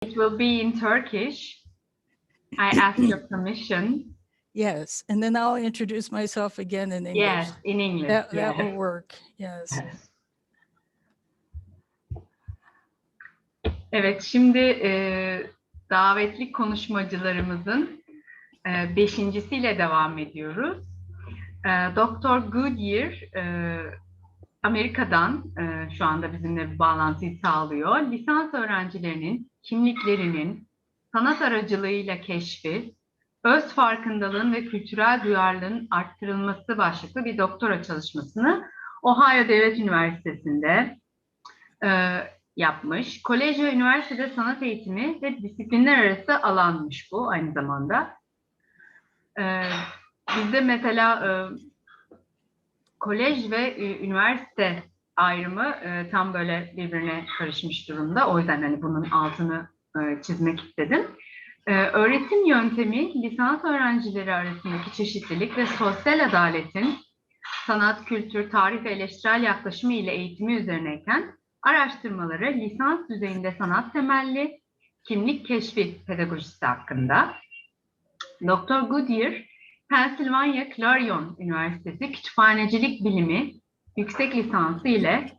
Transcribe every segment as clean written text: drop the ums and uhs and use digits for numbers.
It will be in Turkish. I ask your permission. Yes, and then I'll introduce myself again in English. Yes, in English. That yes. will work. Yes. Evet, şimdi davetli konuşmacılarımızın beşincisiyle devam ediyoruz. Dr. Goodyear Amerika'dan şu anda bizimle bir bağlantıyı sağlıyor. Lisans öğrencilerinin kimliklerinin sanat aracılığıyla keşfi, öz farkındalığın ve kültürel duyarlılığın arttırılması başlıklı bir doktora çalışmasını Ohio Devlet Üniversitesi'nde yapmış. Kolej ve üniversitede sanat eğitimi ve disiplinler arası alanmış bu aynı zamanda. Bizde mesela kolej ve üniversite ayrımı tam böyle birbirine karışmış durumda. O yüzden hani bunun altını çizmek istedim. Öğretim yöntemi lisans öğrencileri arasındaki çeşitlilik ve sosyal adaletin sanat, kültür, tarih ve eleştirel yaklaşımı ile eğitimi üzerineyken araştırmaları lisans düzeyinde sanat temelli kimlik keşfi pedagojisi hakkında. Dr. Goodyear, Pennsylvania Clarion Üniversitesi Kütüphanecilik Bilimi yüksek lisansı ile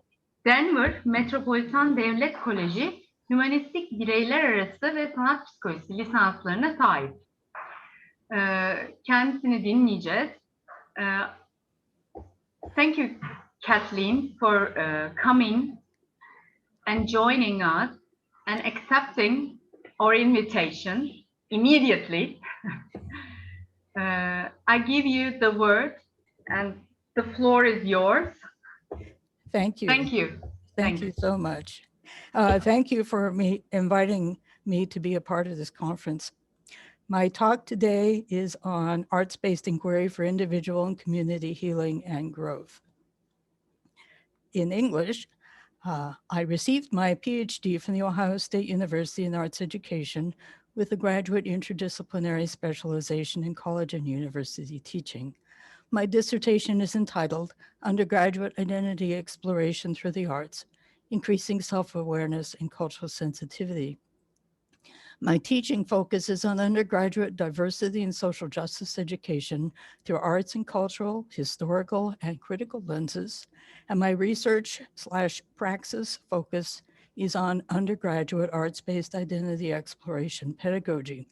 Denver Metropolitan Devlet Koleji Hümanistik Bireyler Arası ve Sanat Psikolojisi lisanslarına sahip. Kendisini dinleyeceğiz. Thank you, Kathleen, for coming and joining us and accepting our invitation immediately. I give you the word and the floor is yours. Thank you. Thank you. Thank you so much. Thank you for inviting me to be a part of this conference. My talk today is on arts-based inquiry for individual and community healing and growth. In English, I received my PhD from the Ohio State University in Arts Education with a graduate interdisciplinary specialization in college and university teaching. My dissertation is entitled Undergraduate Identity Exploration Through the Arts, Increasing Self-Awareness and Cultural Sensitivity. My teaching focuses on undergraduate diversity and social justice education through arts and cultural, historical, and critical lenses, and my research/praxis focus is on undergraduate arts-based identity exploration pedagogy.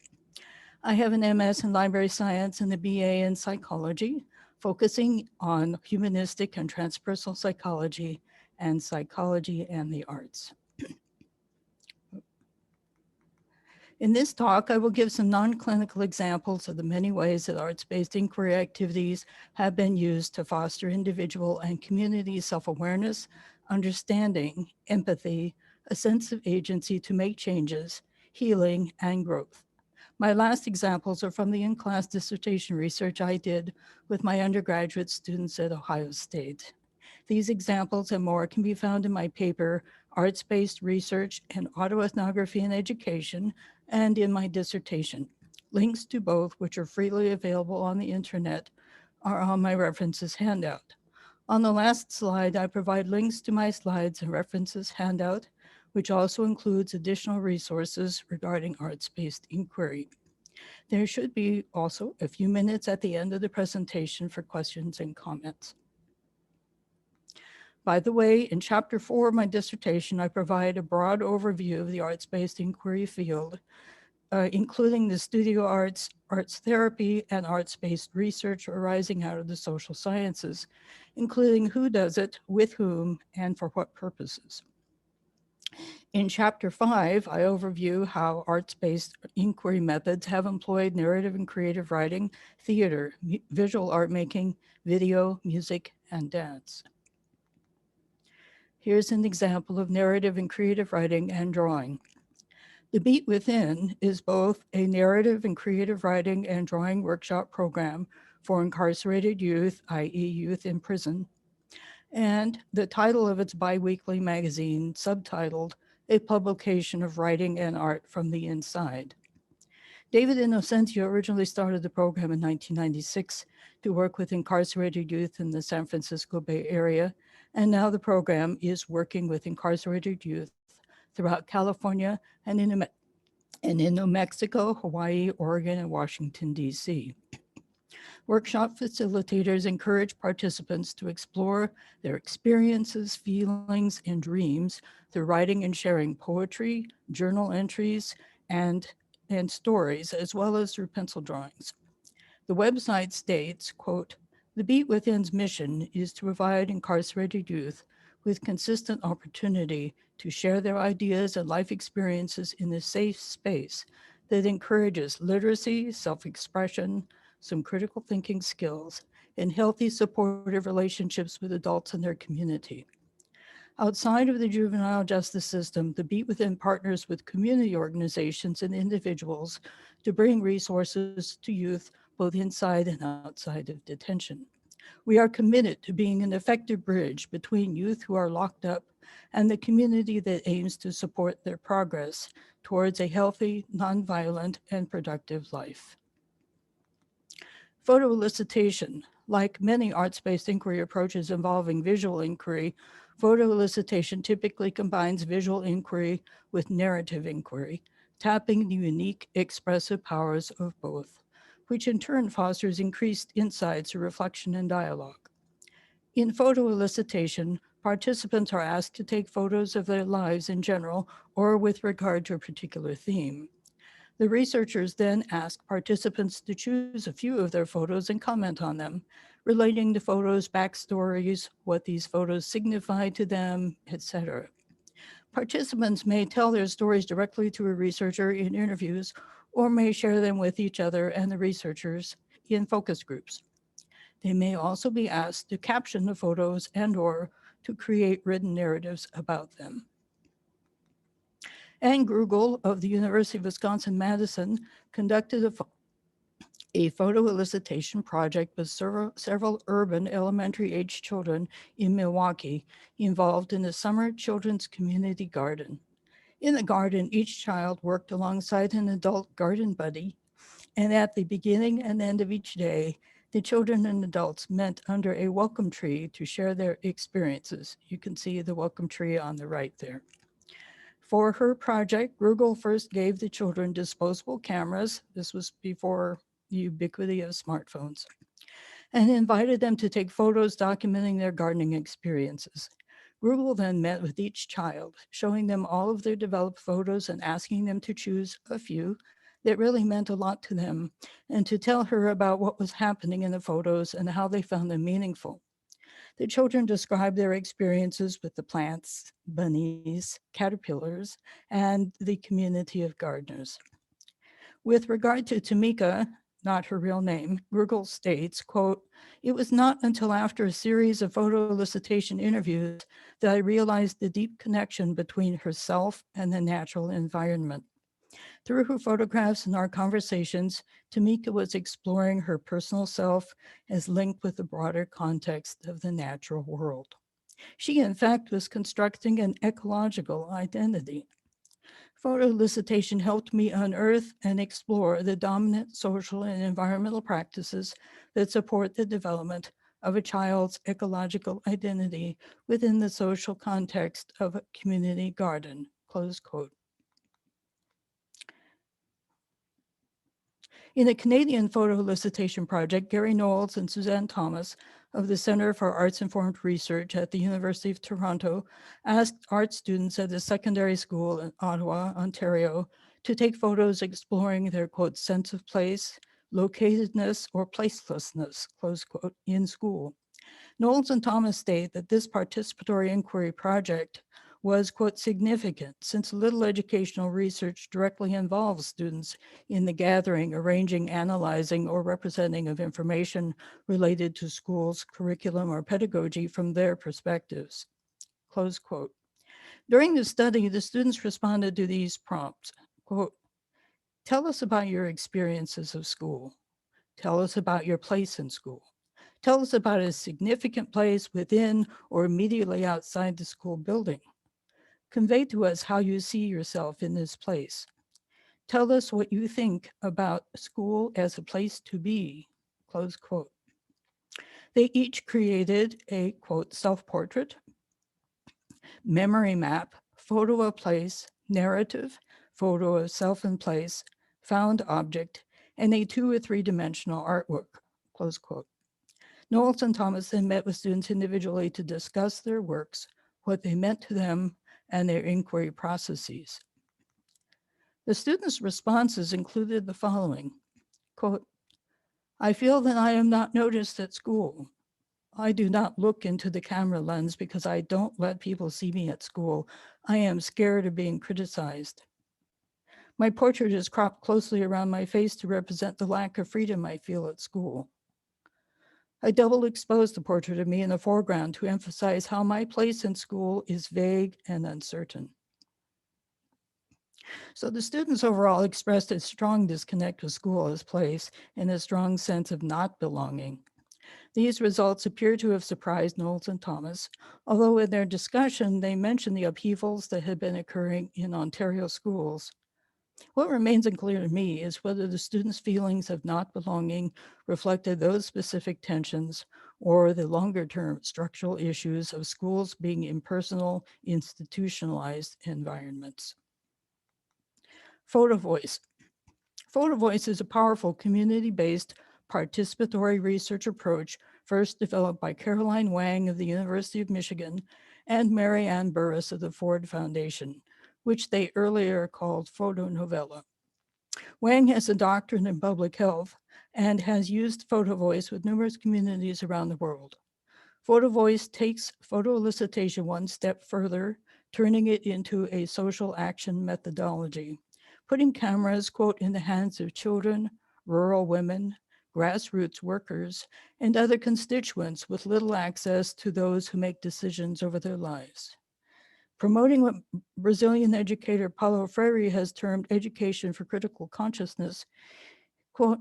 I have an MS in library science and a BA in psychology, focusing on humanistic and transpersonal psychology and the arts. In this talk, I will give some non-clinical examples of the many ways that arts-based inquiry activities have been used to foster individual and community self-awareness, understanding, empathy, a sense of agency to make changes, healing, and growth. My last examples are from the in-class dissertation research I did with my undergraduate students at Ohio State. These examples and more can be found in my paper, Arts-Based Research and Autoethnography in Education, and in my dissertation. Links to both, which are freely available on the internet, are on my references handout. On the last slide, I provide links to my slides and references handout, which also includes additional resources regarding arts-based inquiry. There should be also a few minutes at the end of the presentation for questions and comments. By the way, in chapter 4 of my dissertation, I provide a broad overview of the arts-based inquiry field, including the studio arts, arts therapy, and arts-based research arising out of the social sciences, including who does it, with whom, and for what purposes. In chapter 5, I overview how arts-based inquiry methods have employed narrative and creative writing, theater, visual art making, video, music, and dance. Here's an example of narrative and creative writing and drawing. The Beat Within is both a narrative and creative writing and drawing workshop program for incarcerated youth, i.e. youth in prison, and the title of its biweekly magazine, subtitled A Publication of Writing and Art from the Inside. David Innocencio originally started the program in 1996 to work with incarcerated youth in the San Francisco Bay Area, and now the program is working with incarcerated youth throughout California and in and in New Mexico, Hawaii, Oregon, and Washington, D.C. Workshop facilitators encourage participants to explore their experiences, feelings, and dreams through writing and sharing poetry, journal entries, and stories, as well as through pencil drawings. The website states, quote, "The Beat Within's mission is to provide incarcerated youth with consistent opportunity to share their ideas and life experiences in a safe space that encourages literacy, self-expression, some critical thinking skills, and healthy supportive relationships with adults in their community." Outside of the juvenile justice system, the Beat Within partners with community organizations and individuals to bring resources to youth both inside and outside of detention. We are committed to being an effective bridge between youth who are locked up and the community that aims to support their progress towards a healthy, nonviolent, and productive life. Photo elicitation. Like many arts-based inquiry approaches involving visual inquiry, photo elicitation typically combines visual inquiry with narrative inquiry, tapping the unique expressive powers of both, which in turn fosters increased insights through reflection and dialogue. In photo elicitation, participants are asked to take photos of their lives in general or with regard to a particular theme. The researchers then ask participants to choose a few of their photos and comment on them, relating the photos' backstories, what these photos signify to them, etc. Participants may tell their stories directly to a researcher in interviews or may share them with each other and the researchers in focus groups. They may also be asked to caption the photos and/or to create written narratives about them. Anne Grugel of the University of Wisconsin-Madison conducted a photo elicitation project with several urban elementary-age children in Milwaukee involved in a summer children's community garden. In the garden, each child worked alongside an adult garden buddy, and at the beginning and end of each day, the children and adults met under a welcome tree to share their experiences. You can see the welcome tree on the right there. For her project, Grugel first gave the children disposable cameras. This was before the ubiquity of smartphones, and invited them to take photos documenting their gardening experiences. Grugel then met with each child, showing them all of their developed photos and asking them to choose a few that really meant a lot to them, and to tell her about what was happening in the photos and how they found them meaningful. The children described their experiences with the plants, bunnies, caterpillars, and the community of gardeners. With regard to Tamika, not her real name, Grugel states, quote, "It was not until after a series of photo elicitation interviews that I realized the deep connection between herself and the natural environment. Through her photographs and our conversations, Tamika was exploring her personal self as linked with the broader context of the natural world. She, in fact, was constructing an ecological identity. Photo elicitation helped me unearth and explore the dominant social and environmental practices that support the development of a child's ecological identity within the social context of a community garden," close quote. In a Canadian photo elicitation project, Gary Knowles and Suzanne Thomas of the Center for Arts-Informed Research at the University of Toronto asked art students at a secondary school in Ottawa, Ontario, to take photos exploring their, quote, "sense of place, locatedness, or placelessness," close quote, in school. Knowles and Thomas state that this participatory inquiry project was, quote, "significant since little educational research directly involves students in the gathering, arranging, analyzing, or representing of information related to schools, curriculum, or pedagogy from their perspectives," close quote. During the study, the students responded to these prompts, quote, "Tell us about your experiences of school. Tell us about your place in school. Tell us about a significant place within or immediately outside the school building. Convey to us how you see yourself in this place. Tell us what you think about school as a place to be," close quote. They each created a, quote, "self-portrait, memory map, photo of place, narrative, photo of self in place, found object, and a 2 or 3-dimensional artwork, close quote. Knowles and Thomas then met with students individually to discuss their works, what they meant to them, and their inquiry processes. The students' responses included the following, quote, I feel that I am not noticed at school. I do not look into the camera lens because I don't let people see me at school. I am scared of being criticized. My portrait is cropped closely around my face to represent the lack of freedom I feel at school. I double expose the portrait of me in the foreground to emphasize how my place in school is vague and uncertain. So the students overall expressed a strong disconnect with school as place and a strong sense of not belonging. These results appear to have surprised Knowles and Thomas, although in their discussion, they mentioned the upheavals that had been occurring in Ontario schools. What remains unclear to me is whether the students' feelings of not belonging reflected those specific tensions or the longer-term structural issues of schools being impersonal, institutionalized environments. Photovoice. Photovoice is a powerful community-based participatory research approach first developed by Caroline Wang of the University of Michigan and Mary Ann Burris of the Ford Foundation, which they earlier called photonovella. Wang has a doctorate in public health and has used Photovoice with numerous communities around the world. Photovoice takes photo elicitation one step further, turning it into a social action methodology, putting cameras, quote, in the hands of children, rural women, grassroots workers, and other constituents with little access to those who make decisions over their lives. Promoting what Brazilian educator Paulo Freire has termed education for critical consciousness, quote,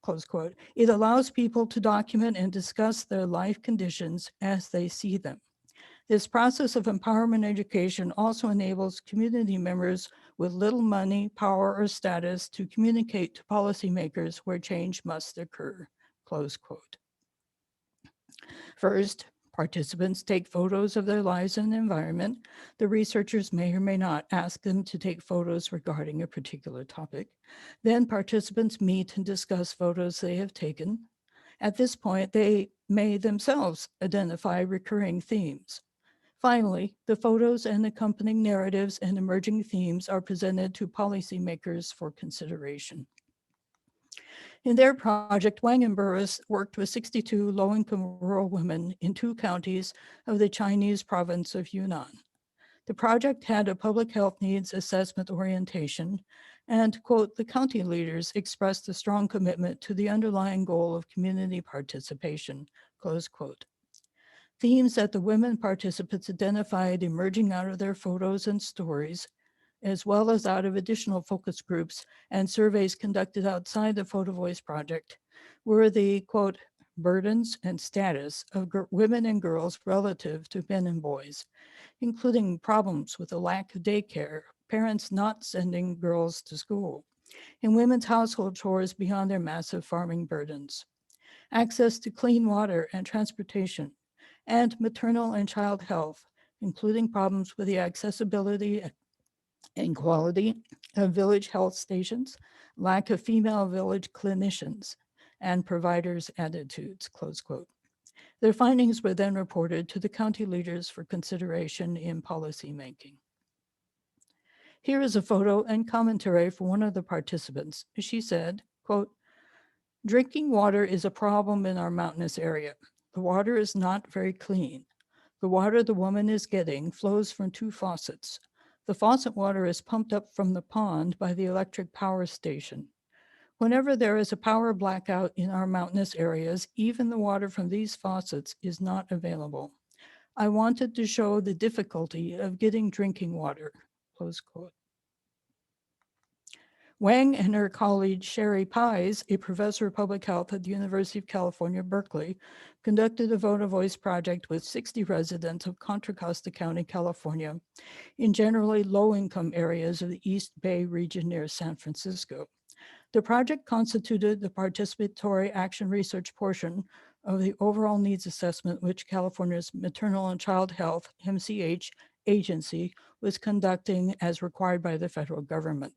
close quote, it allows people to document and discuss their life conditions as they see them. This process of empowerment education also enables community members with little money, power, or status to communicate to policymakers where change must occur, close quote. First, participants take photos of their lives and environment. The researchers may or may not ask them to take photos regarding a particular topic. Then participants meet and discuss photos they have taken. At this point, they may themselves identify recurring themes. Finally, the photos and accompanying narratives and emerging themes are presented to policymakers for consideration. In their project, Wang and Burris worked with 62 low-income rural women in 2 counties of the Chinese province of Yunnan. The project had a public health needs assessment orientation, and, quote, the county leaders expressed a strong commitment to the underlying goal of community participation, close quote. Themes that the women participants identified emerging out of their photos and stories, as well as out of additional focus groups and surveys conducted outside the Photovoice project, were the, quote, burdens and status of women and girls relative to men and boys, including problems with the lack of daycare, parents not sending girls to school, and women's household chores beyond their massive farming burdens, access to clean water and transportation, and maternal and child health, including problems with the accessibility and quality of village health stations, lack of female village clinicians, and providers' attitudes, close quote. Their findings were then reported to the county leaders for consideration in policy making. Here is a photo and commentary from one of the participants. She said, quote, drinking water is a problem in our mountainous area. The water is not very clean. The water the woman is getting flows from 2 faucets. The faucet water is pumped up from the pond by the electric power station. Whenever there is a power blackout in our mountainous areas, even the water from these faucets is not available. I wanted to show the difficulty of getting drinking water, close quote. Wang and her colleague Sherry Pies, a professor of public health at the University of California, Berkeley, conducted a Photovoice project with 60 residents of Contra Costa County, California, in generally low-income areas of the East Bay region near San Francisco. The project constituted the participatory action research portion of the overall needs assessment, which California's Maternal and Child Health, MCH, agency was conducting as required by the federal government.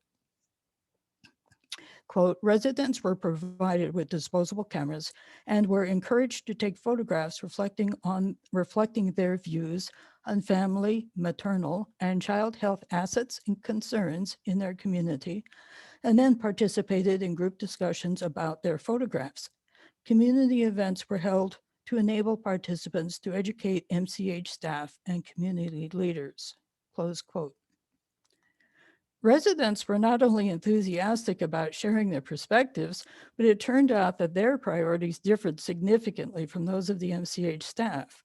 Quote, residents were provided with disposable cameras and were encouraged to take photographs reflecting their views on family, maternal, and child health assets and concerns in their community, and then participated in group discussions about their photographs. Community events were held to enable participants to educate MCH staff and community leaders, close quote. Residents were not only enthusiastic about sharing their perspectives, but it turned out that their priorities differed significantly from those of the MCH staff.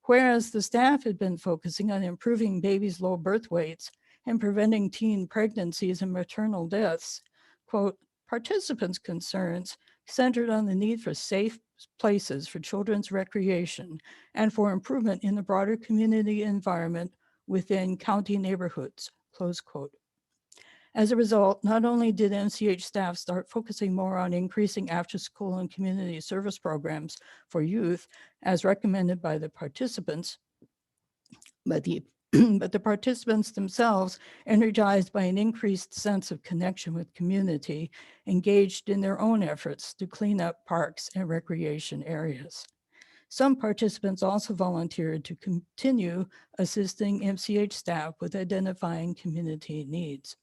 Whereas the staff had been focusing on improving babies' low birth weights and preventing teen pregnancies and maternal deaths, quote, participants' concerns centered on the need for safe places for children's recreation and for improvement in the broader community environment within county neighborhoods, close quote. As a result, not only did MCH staff start focusing more on increasing after-school and community service programs for youth, as recommended by the participants, but the participants themselves, energized by an increased sense of connection with community, engaged in their own efforts to clean up parks and recreation areas. Some participants also volunteered to continue assisting MCH staff with identifying community needs.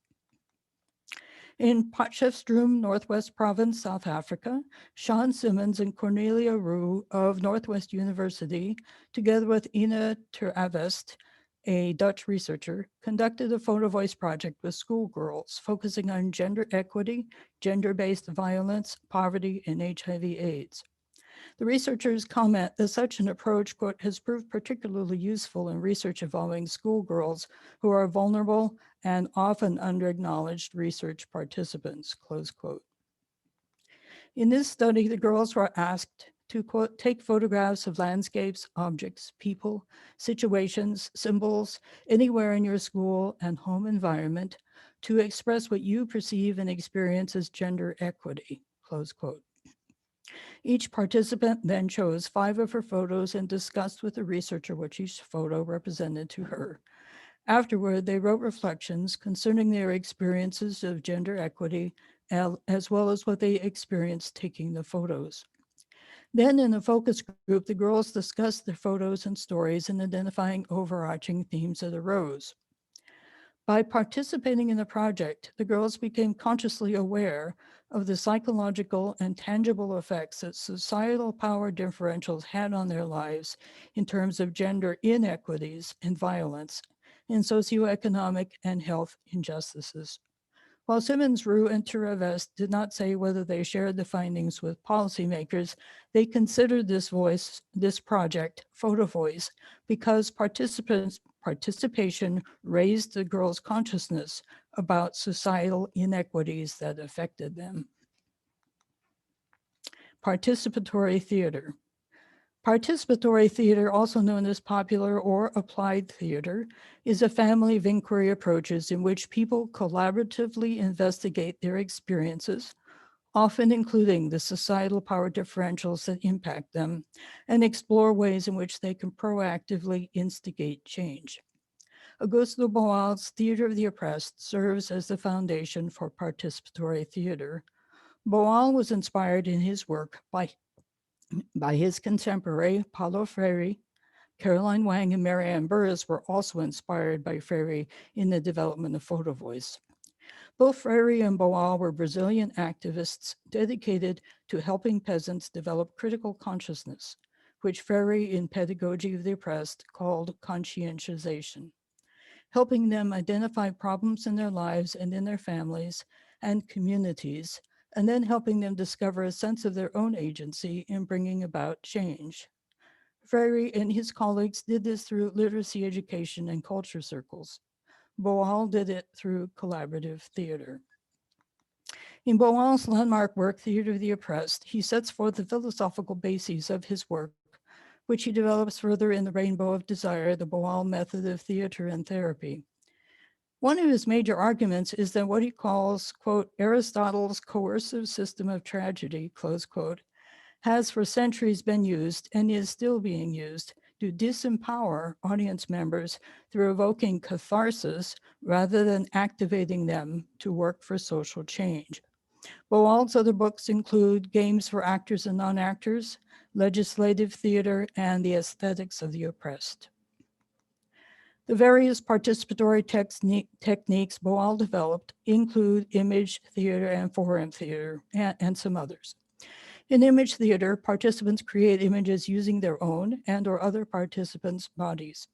In Potchefstroom, Northwest Province, South Africa, Sean Simmons and Cornelia Roux of Northwest University, together with Ina ter Avest, a Dutch researcher, conducted a Photovoice project with schoolgirls focusing on gender equity, gender-based violence, poverty, and HIV/AIDS. The researchers comment that such an approach, quote, has proved particularly useful in research involving schoolgirls who are vulnerable and often underacknowledged research participants, close quote. In this study, the girls were asked to, quote, take photographs of landscapes, objects, people, situations, symbols, anywhere in your school and home environment to express what you perceive and experience as gender equity, close quote. Each participant then chose 5 of her photos and discussed with the researcher what each photo represented to her. Afterward, they wrote reflections concerning their experiences of gender equity, as well as what they experienced taking the photos. Then in a focus group, the girls discussed their photos and stories and identifying overarching themes that arose. By participating in the project, the girls became consciously aware of the psychological and tangible effects that societal power differentials had on their lives in terms of gender inequities and violence, and socioeconomic and health injustices. While Simmons, Roux, and Turavest did not say whether they shared the findings with policymakers, they considered this project, Photovoice, because participation raised the girls' consciousness about societal inequities that affected them. Participatory theater. Participatory theater, also known as popular or applied theater, is a family of inquiry approaches in which people collaboratively investigate their experiences, often including the societal power differentials that impact them, and explore ways in which they can proactively instigate change. Augusto Boal's Theater of the Oppressed serves as the foundation for participatory theater. Boal was inspired in his work by his contemporary Paulo Freire. Caroline Wang and Marianne Burris were also inspired by Freire in the development of Photovoice. Both Freire and Boal were Brazilian activists dedicated to helping peasants develop critical consciousness, which Freire in Pedagogy of the Oppressed called conscientization, helping them identify problems in their lives and in their families and communities, and then helping them discover a sense of their own agency in bringing about change. Freire and his colleagues did this through literacy education and culture circles. Boal did it through collaborative theater. In Boal's landmark work, Theater of the Oppressed, he sets forth the philosophical bases of his work, which he develops further in The Rainbow of Desire, the Boal method of theater and therapy. One of his major arguments is that what he calls, quote, Aristotle's coercive system of tragedy, close quote, has for centuries been used and is still being used to disempower audience members through evoking catharsis rather than activating them to work for social change. Boal's other books include Games for Actors and Non-Actors, Legislative Theater, and The Aesthetics of the Oppressed. The various participatory techniques Boal developed include image theater and forum theater, and some others. In image theater, participants create images using their own and or other participants' bodies.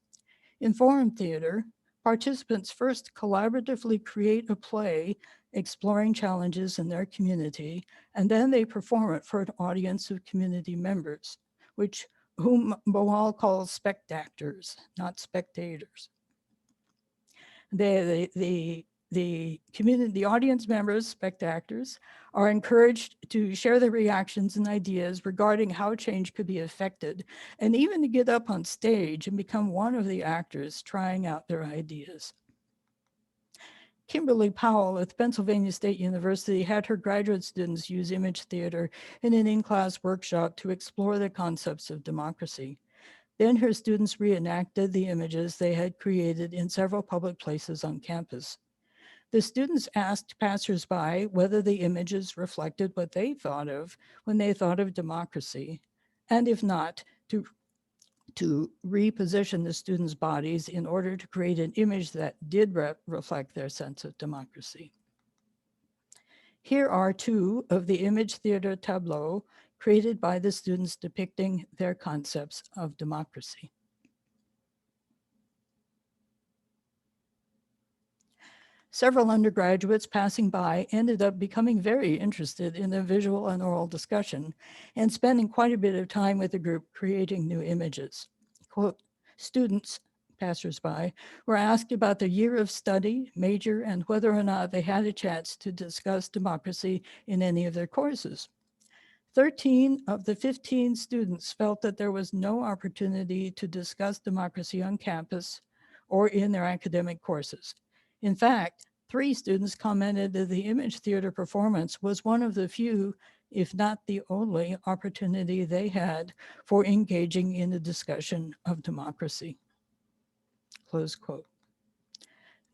In forum theater, participants first collaboratively create a play exploring challenges in their community, and then they perform it for an audience of community members, whom Boal calls spectators, not spectators. The audience members, spectators, are encouraged to share their reactions and ideas regarding how change could be effected, and even to get up on stage and become one of the actors trying out their ideas. Kimberly Powell at Pennsylvania State University had her graduate students use image theater in an in-class workshop to explore the concepts of democracy. Then her students reenacted the images they had created in several public places on campus. The students asked passersby whether the images reflected what they thought of when they thought of democracy, and if not, to reposition the students' bodies in order to create an image that did reflect their sense of democracy. Here are two of the image theater tableaux created by the students depicting their concepts of democracy. Several undergraduates passing by ended up becoming very interested in the visual and oral discussion and spending quite a bit of time with the group creating new images. Quote, students, passersby, were asked about their year of study, major, and whether or not they had a chance to discuss democracy in any of their courses. 13 of the 15 students felt that there was no opportunity to discuss democracy on campus or in their academic courses. In fact, 3 students commented that the image theater performance was one of the few, if not the only, opportunity they had for engaging in the discussion of democracy. Close quote.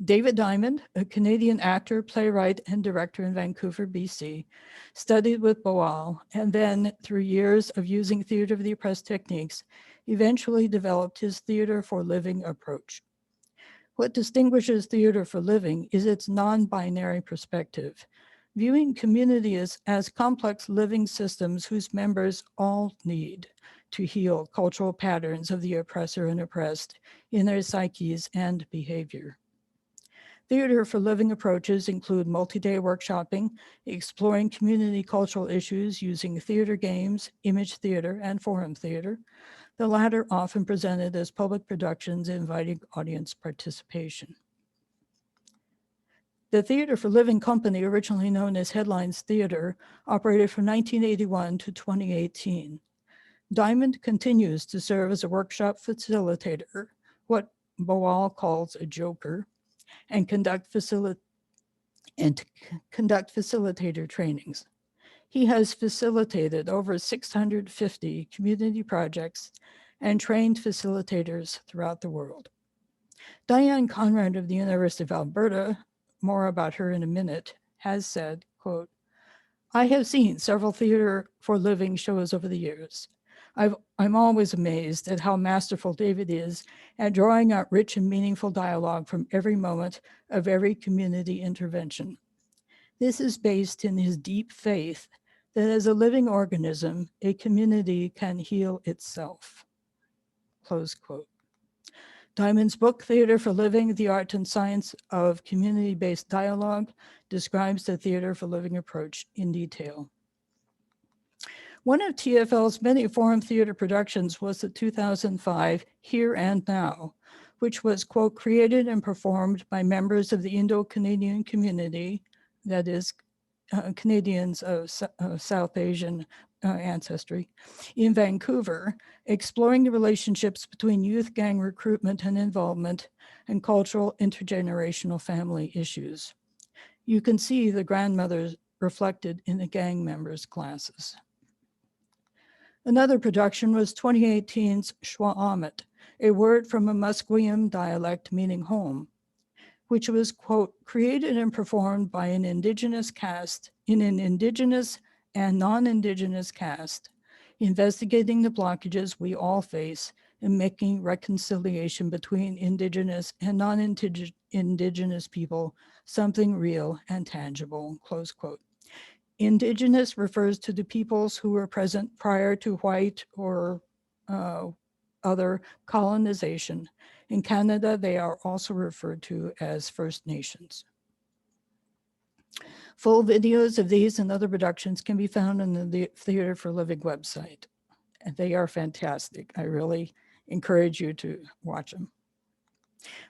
David Diamond, a Canadian actor, playwright, and director in Vancouver, BC, studied with Boal, and then, through years of using theater of the oppressed techniques, eventually developed his theater for living approach. What distinguishes theater for living is its non-binary perspective, viewing community as complex living systems whose members all need to heal cultural patterns of the oppressor and oppressed in their psyches and behavior. Theater for living approaches include multi-day workshopping, exploring community cultural issues using theater games, image theater, and forum theater, the latter often presented as public productions inviting audience participation. The Theater for Living Company, originally known as Headlines Theater, operated from 1981 to 2018. Diamond continues to serve as a workshop facilitator, what Boal calls a joker, and conduct facilitator trainings. He has facilitated over 650 community projects and trained facilitators throughout the world. Diane Conrad of the University of Alberta, more about her in a minute, has said, quote, I have seen several theater for living shows over the years. I'm always amazed at how masterful David is at drawing out rich and meaningful dialogue from every moment of every community intervention. This is based in his deep faith that as a living organism, a community can heal itself. Close quote. Diamond's book, Theater for Living, The Art and Science of Community-Based Dialogue, describes the Theater for Living approach in detail. One of TFL's many forum theater productions was the 2005 Here and Now, which was, quote, created and performed by members of the Indo-Canadian community, that is, Canadians of South Asian ancestry, in Vancouver, exploring the relationships between youth gang recruitment and involvement and cultural intergenerational family issues. You can see the grandmothers reflected in the gang members' classes. Another production was 2018's Shwa Amit, a word from a Musqueam dialect meaning home, which was, quote, created and performed by an indigenous cast in an indigenous and non-indigenous cast, investigating the blockages we all face in making reconciliation between indigenous and non-indigenous people something real and tangible, close quote. Indigenous refers to the peoples who were present prior to white or other colonization. In Canada, they are also referred to as First Nations. Full videos of these and other productions can be found on the Theater for Living website. And they are fantastic. I really encourage you to watch them.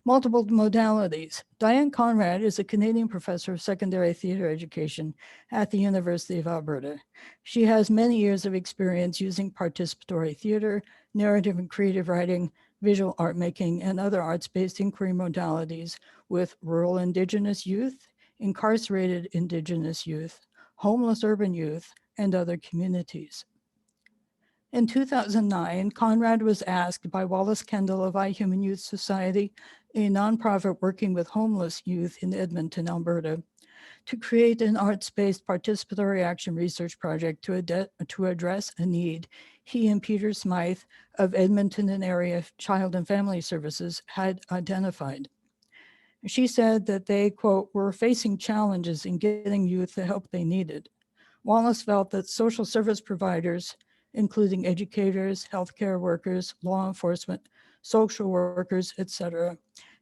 Multiple modalities. Diane Conrad is a Canadian professor of secondary theater education at the University of Alberta. She has many years of experience using participatory theater, narrative and creative writing, visual art making, and other arts-based inquiry modalities with rural Indigenous youth, incarcerated Indigenous youth, homeless urban youth, and other communities. In 2009, Conrad was asked by Wallace Kendall of iHuman Youth Society, a nonprofit working with homeless youth in Edmonton, Alberta, to create an arts-based participatory action research project to address a need he and Peter Smythe of Edmonton and area Child and Family Services had identified. She said that they, quote, were facing challenges in getting youth the help they needed. Wallace felt that social service providers, including educators, healthcare workers, law enforcement, social workers, etc.,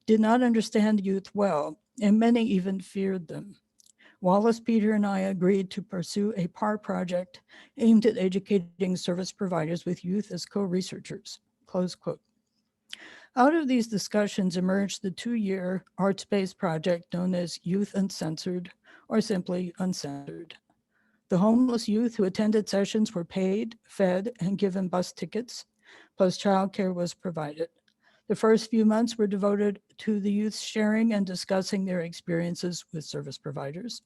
did not understand youth well, and many even feared them. Wallace, Peter, and I agreed to pursue a PAR project aimed at educating service providers with youth as co-researchers, close quote. Out of these discussions emerged the 2-year arts-based project known as Youth Uncensored, or simply Uncensored. The homeless youth who attended sessions were paid, fed, and given bus tickets, plus childcare was provided. The first few months were devoted to the youth sharing and discussing their experiences with service providers.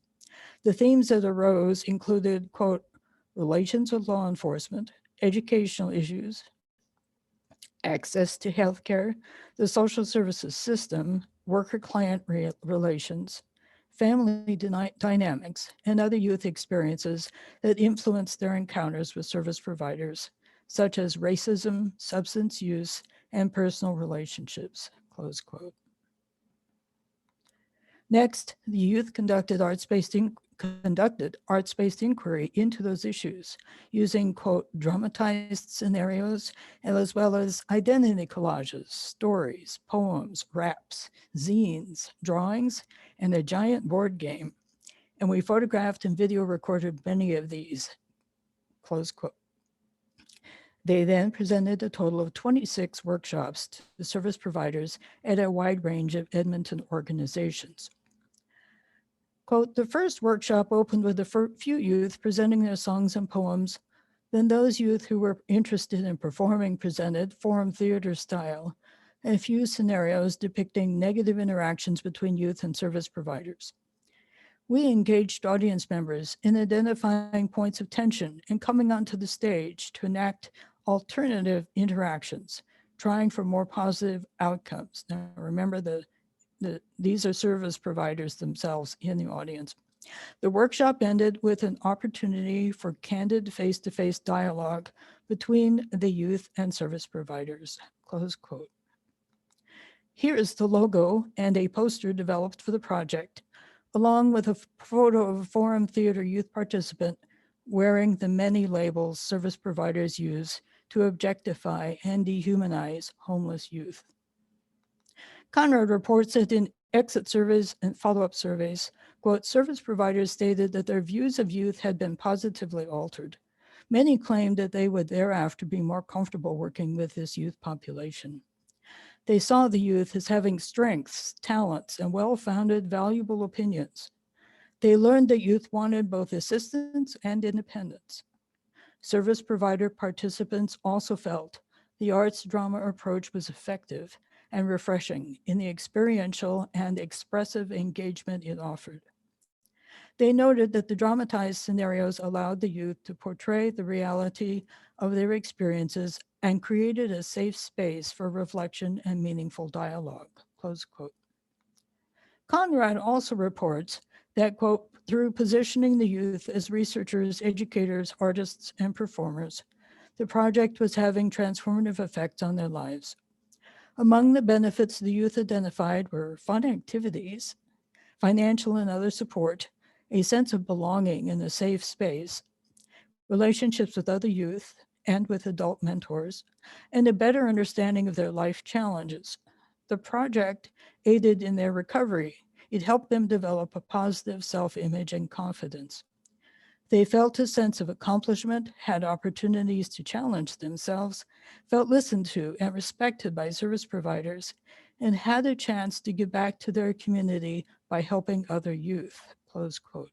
The themes that arose included, quote, relations with law enforcement, educational issues, access to healthcare, the social services system, worker-client relations, family dynamics, and other youth experiences that influence their encounters with service providers, such as racism, substance use, and personal relationships, close quote. Next, the youth conducted arts-based inquiry into those issues using, quote, dramatized scenarios, as well as identity collages, stories, poems, raps, zines, drawings, and a giant board game. And we photographed and video recorded many of these, close quote. They then presented a total of 26 workshops to service providers at a wide range of Edmonton organizations. Quote, the first workshop opened with a few youth presenting their songs and poems. Then those youth who were interested in performing presented forum theater style, and a few scenarios depicting negative interactions between youth and service providers. We engaged audience members in identifying points of tension and coming onto the stage to enact alternative interactions, trying for more positive outcomes. Now, remember these are service providers themselves in the audience. The workshop ended with an opportunity for candid face-to-face dialogue between the youth and service providers, close quote. Here is the logo and a poster developed for the project, along with a photo of a forum theater youth participant wearing the many labels service providers use to objectify and dehumanize homeless youth. Conrad reports that in exit surveys and follow-up surveys, quote, service providers stated that their views of youth had been positively altered. Many claimed that they would thereafter be more comfortable working with this youth population. They saw the youth as having strengths, talents, and well-founded, valuable opinions. They learned that youth wanted both assistance and independence. Service provider participants also felt the arts drama approach was effective and refreshing in the experiential and expressive engagement it offered. They noted that the dramatized scenarios allowed the youth to portray the reality of their experiences and created a safe space for reflection and meaningful dialogue, close quote. Conrad also reports that, quote, through positioning the youth as researchers, educators, artists, and performers, the project was having transformative effects on their lives. Among the benefits the youth identified were fun activities, financial and other support, a sense of belonging in a safe space, relationships with other youth and with adult mentors, and a better understanding of their life challenges. The project aided in their recovery. It helped them develop a positive self-image and confidence. They felt a sense of accomplishment, had opportunities to challenge themselves, felt listened to and respected by service providers, and had a chance to give back to their community by helping other youth, close quote.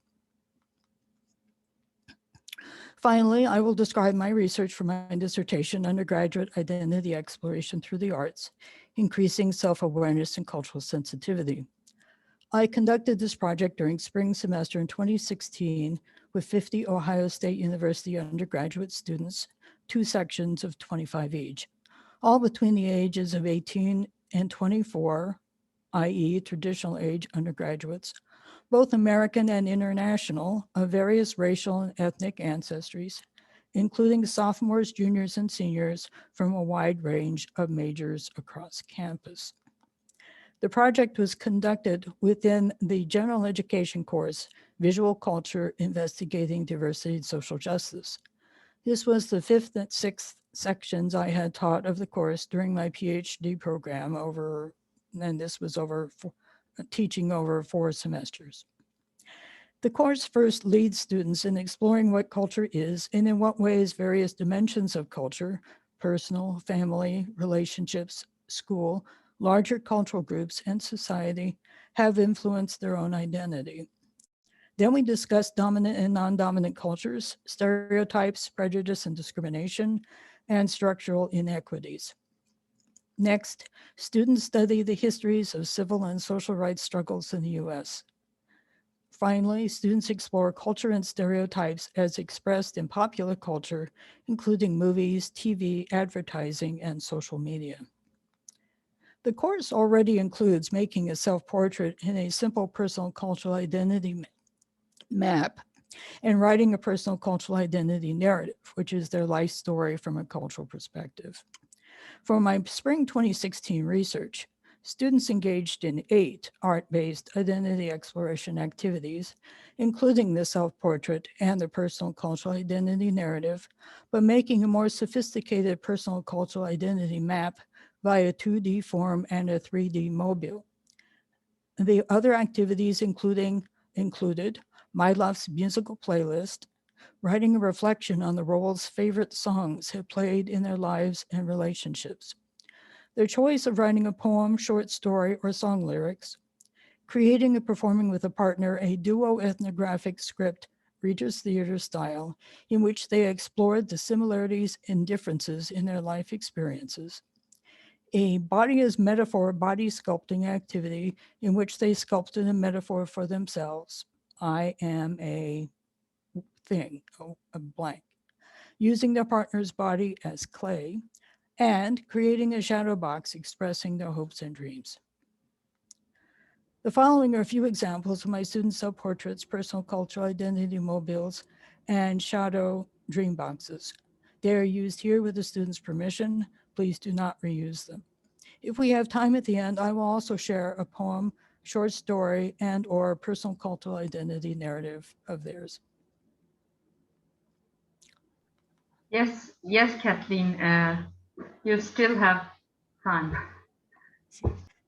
Finally, I will describe my research for my dissertation, Undergraduate Identity Exploration Through the Arts, Increasing Self-Awareness and Cultural Sensitivity. I conducted this project during spring semester in 2016 with 50 Ohio State University undergraduate students, 2 sections of 25 each, all between the ages of 18 and 24, i.e. traditional age undergraduates, both American and international, of various racial and ethnic ancestries, including sophomores, juniors, and seniors from a wide range of majors across campus. The project was conducted within the general education course, Visual Culture, Investigating Diversity and Social Justice. This was the 5th and 6th sections I had taught of the course during my PhD program and this was teaching over 4 semesters. The course first leads students in exploring what culture is and in what ways various dimensions of culture, personal, family, relationships, school, larger cultural groups, and society have influenced their own identity. Then we discuss dominant and non-dominant cultures, stereotypes, prejudice and discrimination, and structural inequities. Next, students study the histories of civil and social rights struggles in the US. Finally, students explore culture and stereotypes as expressed in popular culture, including movies, TV, advertising, and social media. The course already includes making a self-portrait in a simple personal cultural identity map and writing a personal cultural identity narrative, which is their life story from a cultural perspective. For my spring 2016 research, students engaged in 8 art-based identity exploration activities, including the self-portrait and the personal cultural identity narrative, but making a more sophisticated personal cultural identity map via 2D form and a 3D mobile. The other activities included My Love's musical playlist, writing a reflection on the roles favorite songs have played in their lives and relationships, their choice of writing a poem, short story, or song lyrics, creating and performing with a partner a duo ethnographic script, Regis Theater style, in which they explored the similarities and differences in their life experiences, a body as metaphor body sculpting activity in which they sculpted a metaphor for themselves. I am a thing, a blank, using their partner's body as clay, and creating a shadow box expressing their hopes and dreams. The following are a few examples of my student self-portraits, personal cultural identity mobiles, and shadow dream boxes. They are used here with the student's permission. Please do not reuse them. If we have time at the end, I will also share a poem, short story, and/or personal cultural identity narrative of theirs. Yes, Kathleen, you still have time.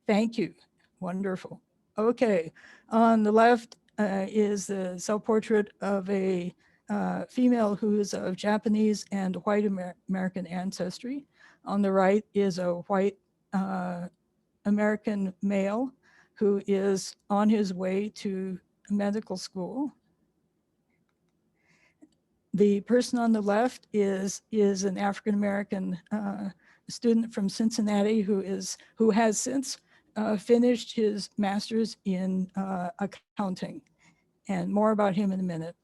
Thank you. Wonderful. Okay, on the left is the self-portrait of a female who is of Japanese and white American ancestry. On the right is a white American male who is on his way to medical school. The person on the left is an African-American student from Cincinnati who has since finished his master's in accounting. and more about him in a minute.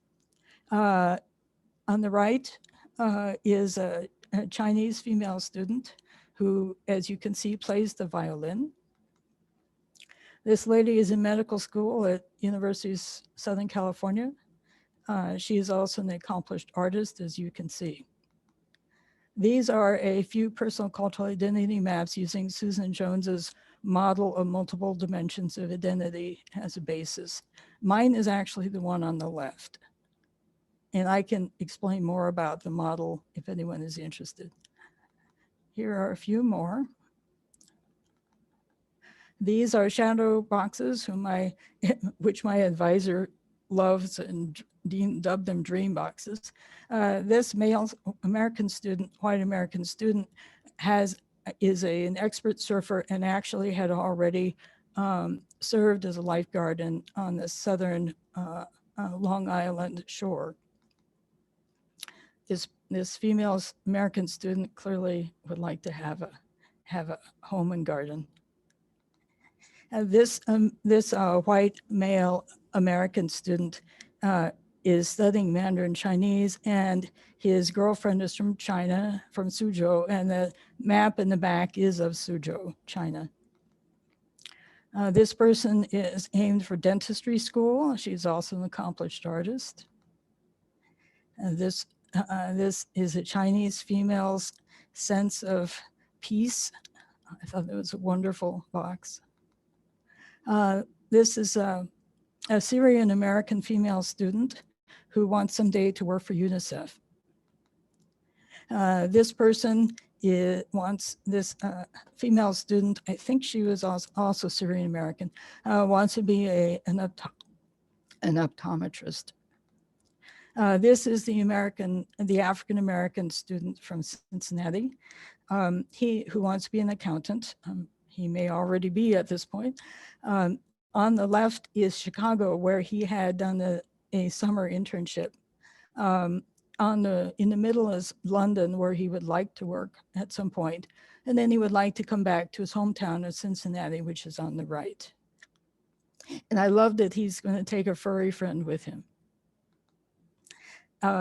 On the right is a Chinese female student who, as you can see, plays the violin. This lady is in medical school at University of Southern California. She is also an accomplished artist, as you can see. These are a few personal cultural identity maps using Susan Jones's model of multiple dimensions of identity as a basis. Mine is actually the one on the left. And I can explain more about the model if anyone is interested. Here are a few more. These are shadow boxes which my advisor loves and dubbed them dream boxes. This male American student, white American student, is an expert surfer and actually had already served as a lifeguard on the southern Long Island shore. This female American student clearly would like to have a home and garden. This white male American student is studying Mandarin Chinese, and his girlfriend is from China, from Suzhou, and the map in the back is of Suzhou, China. This person is aimed for dentistry school. She's also an accomplished artist. This is a Chinese female's sense of peace. I thought it was a wonderful box. This is a Syrian American female student who wants someday to work for UNICEF. This person wants this female student, I think she was also Syrian American, wants to be an optometrist. This is the African American student from Cincinnati. Who wants to be an accountant. He may already be at this point. On the left is Chicago, where he had done a summer internship. In the middle is London, where he would like to work at some point. And then he would like to come back to his hometown of Cincinnati, which is on the right. And I love that he's going to take a furry friend with him.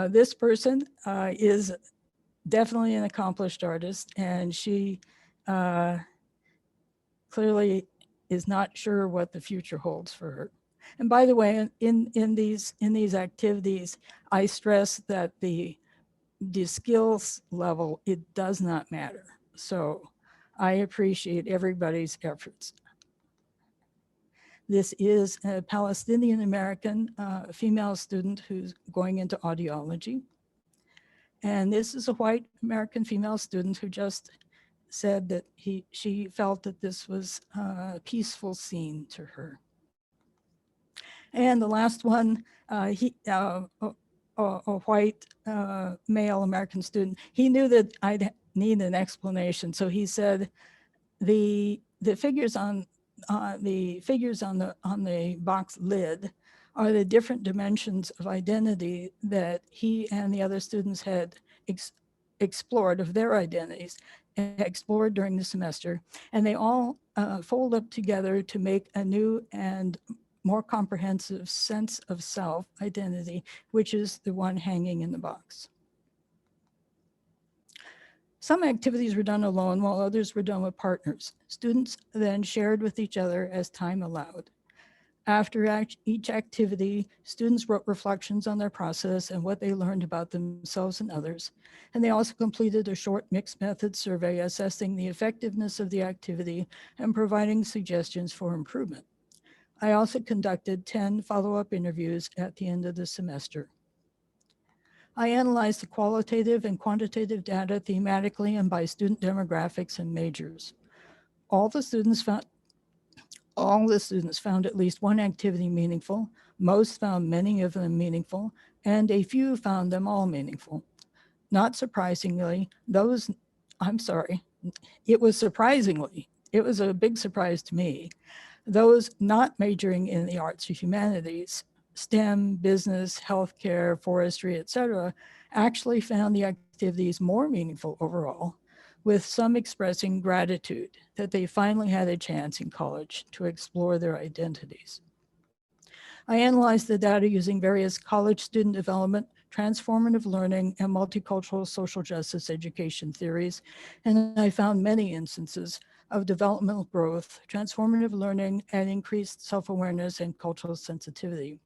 This person is definitely an accomplished artist, and she clearly is not sure what the future holds for her. And by the way, in these activities, I stress that the skills level, it does not matter. So I appreciate everybody's efforts. This is a Palestinian American female student who's going into audiology. And this is a white American female student who just said that she felt that this was a peaceful scene to her. And the last one, a white male American student, he knew that I'd need an explanation. So he said, the figures on the box lid are the different dimensions of identity that he and the other students had explored of their identities, explored during the semester, and they all fold up together to make a new and more comprehensive sense of self identity, which is the one hanging in the box. Some activities were done alone, while others were done with partners. Students then shared with each other as time allowed. After each activity, students wrote reflections on their process and what they learned about themselves and others. And they also completed a short mixed method survey assessing the effectiveness of the activity and providing suggestions for improvement. I also conducted 10 follow-up interviews at the end of the semester. I analyzed the qualitative and quantitative data thematically and by student demographics and majors. All the students found at least one activity meaningful. Most found many of them meaningful, and a few found them all meaningful. Not surprisingly, it was a big surprise to me. Those not majoring in the arts or humanities, STEM, business, healthcare, forestry, etc., actually found the activities more meaningful overall, with some expressing gratitude that they finally had a chance in college to explore their identities. I analyzed the data using various college student development, transformative learning, and multicultural social justice education theories, and I found many instances of developmental growth, transformative learning, and increased self-awareness and cultural sensitivity.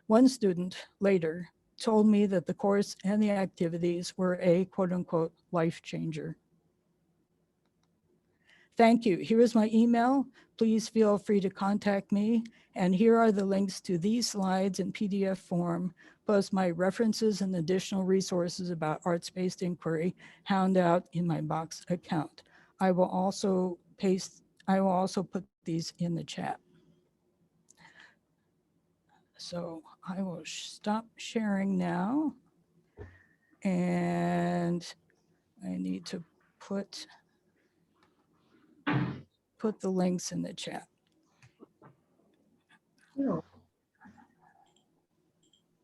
One student later told me that the course and the activities were a quote-unquote life changer. Thank you. Here is my email. Please feel free to contact me. And here are the links to these slides in PDF form, plus my references and additional resources about arts-based inquiry found out in my Box account. I will also put these in the chat. So I will stop sharing now. And I need to put the links in the chat.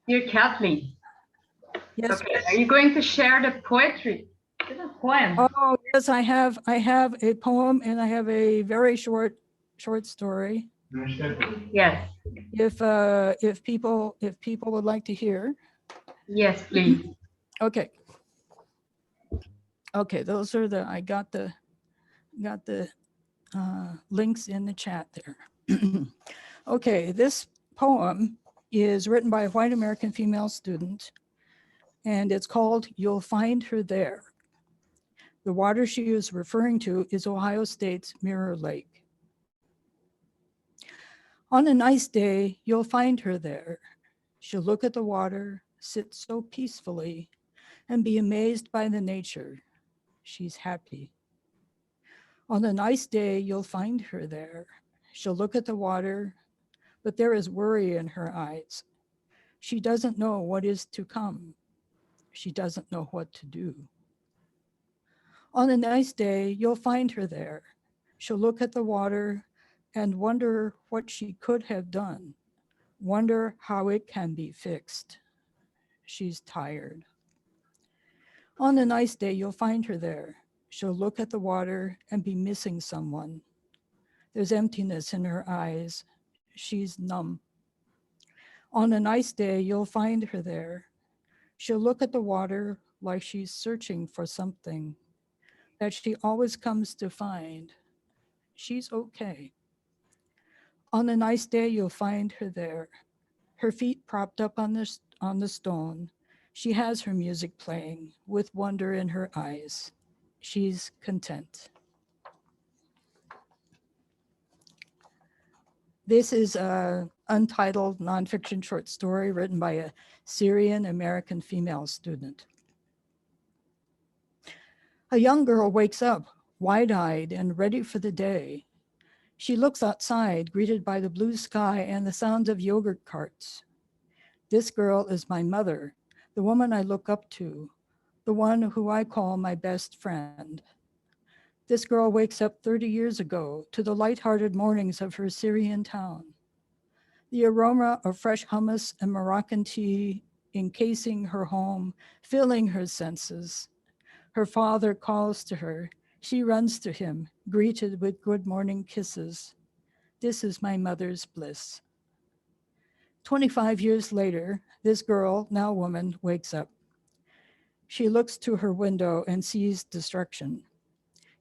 Dear Kathleen. Yes. Okay. Are you going to share the poetry? It's a poem. Oh yes, I have a poem and I have a very short story. Yes. If people would like to hear. Yes, please. Okay. Okay, those are I got the links in the chat there. Okay, this poem is written by a white American female student, and it's called You'll Find Her There. The water she is referring to is Ohio State's Mirror Lake. On a nice day, you'll find her there. She'll look at the water, sit so peacefully, and be amazed by the nature. She's happy. On a nice day, you'll find her there. She'll look at the water, but there is worry in her eyes. She doesn't know what is to come. She doesn't know what to do. On a nice day, you'll find her there. She'll look at the water and wonder what she could have done, wonder how it can be fixed. She's tired. On a nice day, you'll find her there. She'll look at the water and be missing someone. There's emptiness in her eyes. She's numb. On a nice day, you'll find her there. She'll look at the water like she's searching for something that she always comes to find. She's okay. On a nice day, you'll find her there. Her feet propped up on the stone. She has her music playing with wonder in her eyes. She's content. This is an untitled nonfiction short story written by a Syrian American female student. A young girl wakes up, wide-eyed and ready for the day. She looks outside, greeted by the blue sky and the sounds of yogurt carts. This girl is my mother, the woman I look up to, the one who I call my best friend. This girl wakes up 30 years ago to the lighthearted mornings of her Syrian town. The aroma of fresh hummus and Moroccan tea encasing her home, filling her senses. Her father calls to her. She runs to him, greeted with good morning kisses. This is my mother's bliss. 25 years later, this girl, now woman, wakes up. She looks to her window and sees destruction.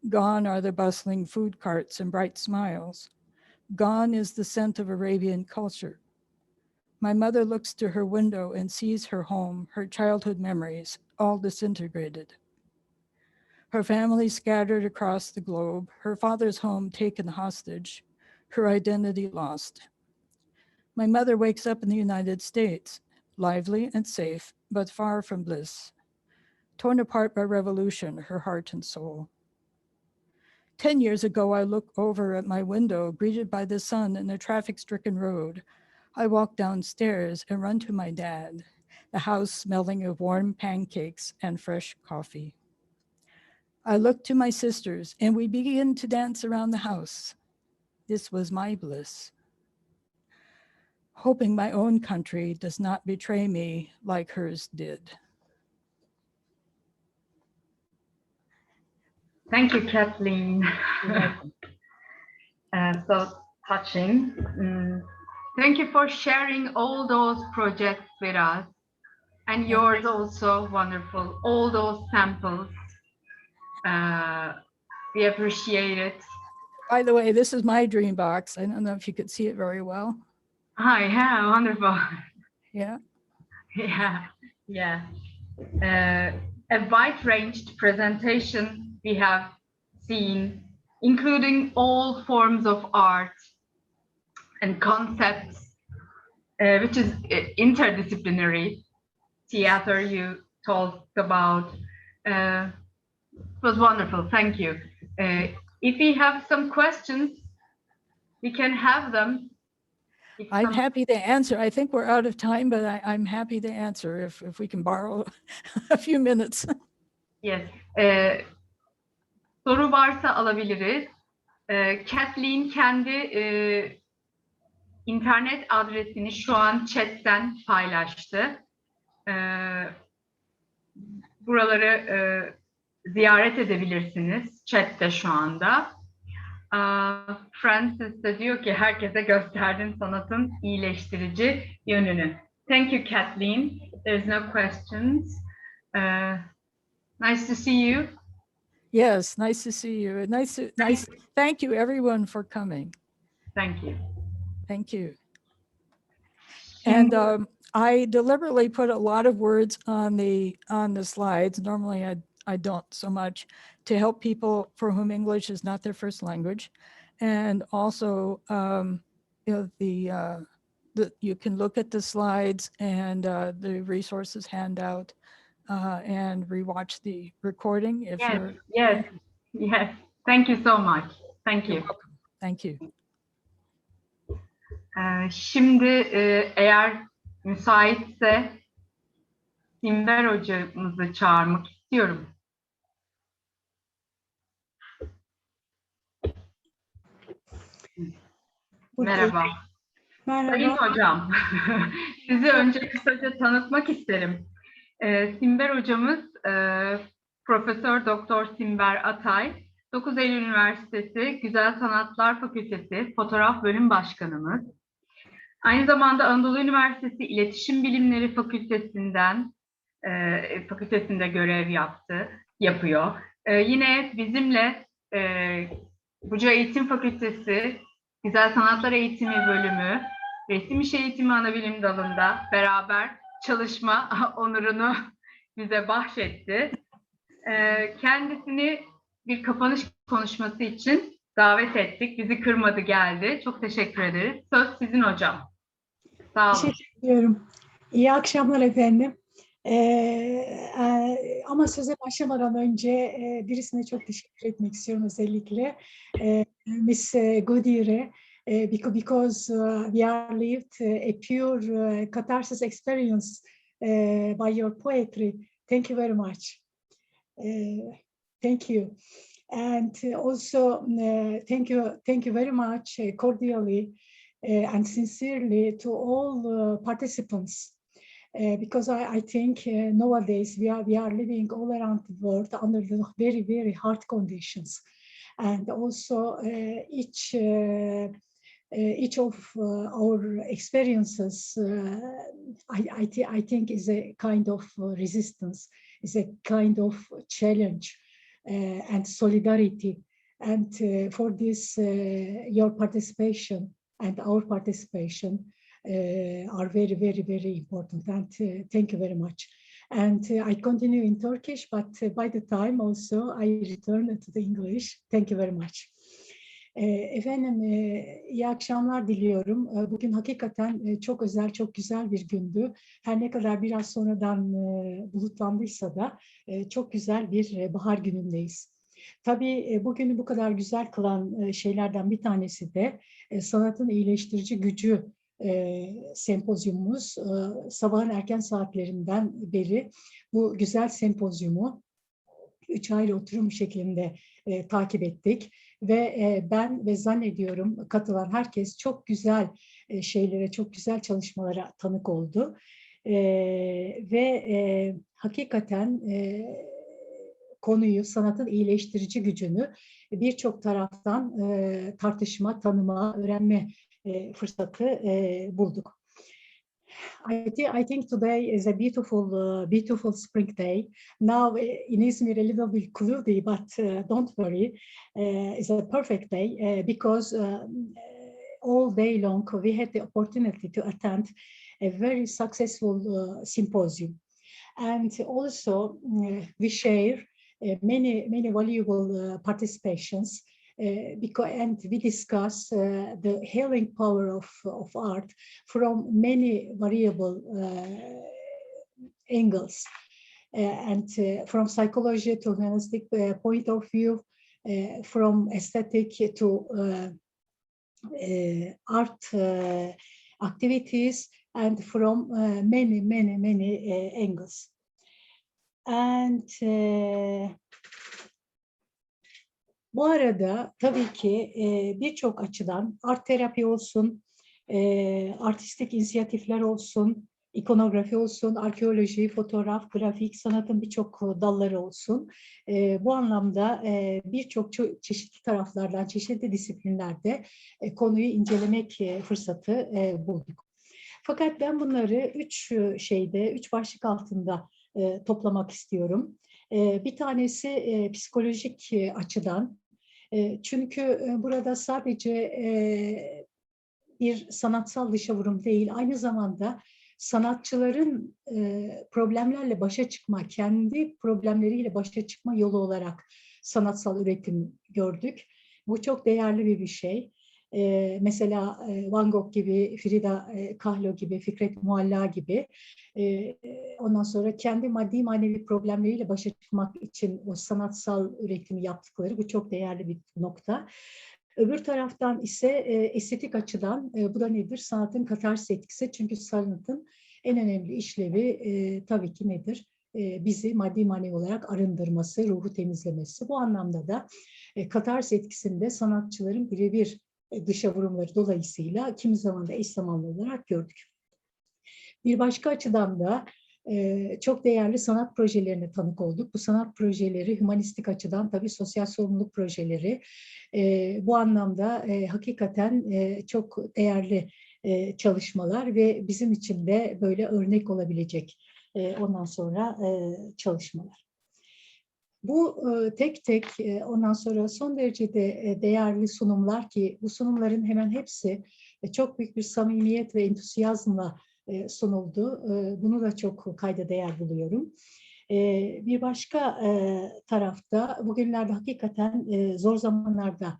Gone are the bustling food carts and bright smiles. Gone is the scent of Arabian culture. My mother looks to her window and sees her home, her childhood memories, all disintegrated. Her family scattered across the globe, her father's home taken hostage, her identity lost. My mother wakes up in the United States, lively and safe, but far from bliss. Torn apart by revolution, her heart and soul. 10 years ago, I look over at my window, greeted by the sun and a traffic-stricken road. I walk downstairs and run to my dad, the house smelling of warm pancakes and fresh coffee. I look to my sisters and we begin to dance around the house. This was my bliss. Hoping my own country does not betray me like hers did. Thank you, Kathleen. So touching. Thank you for sharing all those projects with us. And yours also wonderful. All those samples. We appreciate it. By the way, this is my dream box. I don't know if you could see it very well. Hi, yeah, wonderful. Yeah. Yeah, yeah. A wide-ranged presentation we have seen, including all forms of art and concepts, which is interdisciplinary. Theater you talked about. It was wonderful. Thank you. If we have some questions, we can have them. I'm happy to answer. I think we're out of time, but I'm happy to answer if we can borrow a few minutes. Yes. Soru varsa alabiliriz. Kathleen kendi internet adresini şu an chatten paylaştı. Buraları ziyaret edebilirsiniz chatte şu anda. Francis de diyor ki herkese gösterdin sanatın iyileştirici yönünü. Thank you, Kathleen. There's no questions. Nice to see you. Yes, nice to see you. Nice. Thank you, everyone, for coming. Thank you. Thank you. And I deliberately put a lot of words on the slides. Normally, I don't so much, to help people for whom English is not their first language, and also you know, you can look at the slides and the resources handout and rewatch the recording if you're. Yes. Thank you so much. Thank you. You're welcome. Thank you. Şimdi eğer müsaitse Simber hocamızı çağırmak istiyorum. Merhaba. Sayın hocam, sizi önce kısaca tanıtmak isterim. Simber hocamız Profesör Doktor Simber Atay, 9 Eylül Üniversitesi Güzel Sanatlar Fakültesi Fotoğraf Bölüm Başkanımız. Aynı zamanda Anadolu Üniversitesi İletişim Bilimleri Fakültesinde görev yapıyor. Yine bizimle Buca Eğitim Fakültesi Güzel Sanatlar Eğitimi Bölümü, Resim İş Eğitimi Anabilim Dalı'nda beraber çalışma onurunu bize bahşetti. Kendisini bir kapanış konuşması için davet ettik. Bizi kırmadı, geldi. Çok teşekkür ederiz. Söz sizin hocam. Sağ olun. Teşekkür ediyorum. İyi akşamlar efendim. Ama söze başlamadan önce birisine çok teşekkür etmek istiyorum özellikle. Miss Goody'e, because we are lived a pure catharsis experience by your poetry. Thank you very much. Thank you. And also thank you very much cordially and sincerely to all participants. Because I think nowadays we are living all around the world under the very, very hard conditions. And also each of our experiences, I think is a kind of resistance, is a kind of challenge and solidarity. And for this, your participation and our participation are very, very, very important. And thank you very much. And I continue in Turkish, but by the time also I return to the English. Thank you very much. Efendim, iyi akşamlar diliyorum. Bugün hakikaten çok özel, çok güzel bir gündü. Her ne kadar biraz sonradan bulutlandıysa da çok güzel bir bahar günündeyiz. Tabii bugünü bu kadar güzel kılan şeylerden bir tanesi de sanatın iyileştirici gücü sempozyumumuz. Sabahın erken saatlerinden beri bu güzel sempozyumu 3 ayrı oturum şeklinde takip ettik ve ben ve zannediyorum katılan herkes çok güzel şeylere, çok güzel çalışmalara tanık oldu ve hakikaten konuyu, sanatın iyileştirici gücünü birçok taraftan tartışma, tanıma, öğrenme fırsatı bulduk. I think today is a beautiful spring day. Now in Izmir a little bit cloudy, but don't worry, it's a perfect day because all day long we had the opportunity to attend a very successful symposium, and also we share many valuable participations. And we discuss the healing power of art from many variable angles, and from psychology to humanistic point of view, from aesthetic to art activities, and from many angles. And bu arada tabii ki birçok açıdan art terapi olsun, artistik inisiyatifler olsun, ikonografi olsun, arkeoloji, fotoğraf, grafik, sanatın birçok dalları olsun. Bu anlamda birçok çeşitli taraflardan, çeşitli disiplinlerde konuyu incelemek fırsatı bulduk. Fakat ben bunları üç başlık altında toplamak istiyorum. Bir tanesi psikolojik açıdan. Çünkü burada sadece bir sanatsal dışavurum değil, aynı zamanda sanatçıların problemlerle başa çıkma, kendi problemleriyle başa çıkma yolu olarak sanatsal üretim gördük. Bu çok değerli bir şey. Mesela Van Gogh gibi, Frida Kahlo gibi, Fikret Mualla gibi, ondan sonra kendi maddi manevi problemleriyle başa çıkmak için o sanatsal üretimi yaptıkları, bu çok değerli bir nokta. Öbür taraftan ise estetik açıdan bu da nedir? Sanatın katarsis etkisi. Çünkü sanatın en önemli işlevi tabii ki nedir? Bizi maddi manevi olarak arındırması, ruhu temizlemesi. Bu anlamda da katarsis etkisinde sanatçıların birebir dışa vurumları dolayısıyla kimi zaman da eş zamanlı olarak gördük. Bir başka açıdan da çok değerli sanat projelerine tanık olduk. Bu sanat projeleri hümanistik açıdan tabii sosyal sorumluluk projeleri. Bu anlamda hakikaten çok değerli çalışmalar ve bizim için de böyle örnek olabilecek ondan sonra çalışmalar. Bu tek tek ondan sonra son derece de değerli sunumlar ki bu sunumların hemen hepsi çok büyük bir samimiyet ve entusiazmla sunuldu. Bunu da çok kayda değer buluyorum. Bir başka tarafta bugünlerde hakikaten zor zamanlarda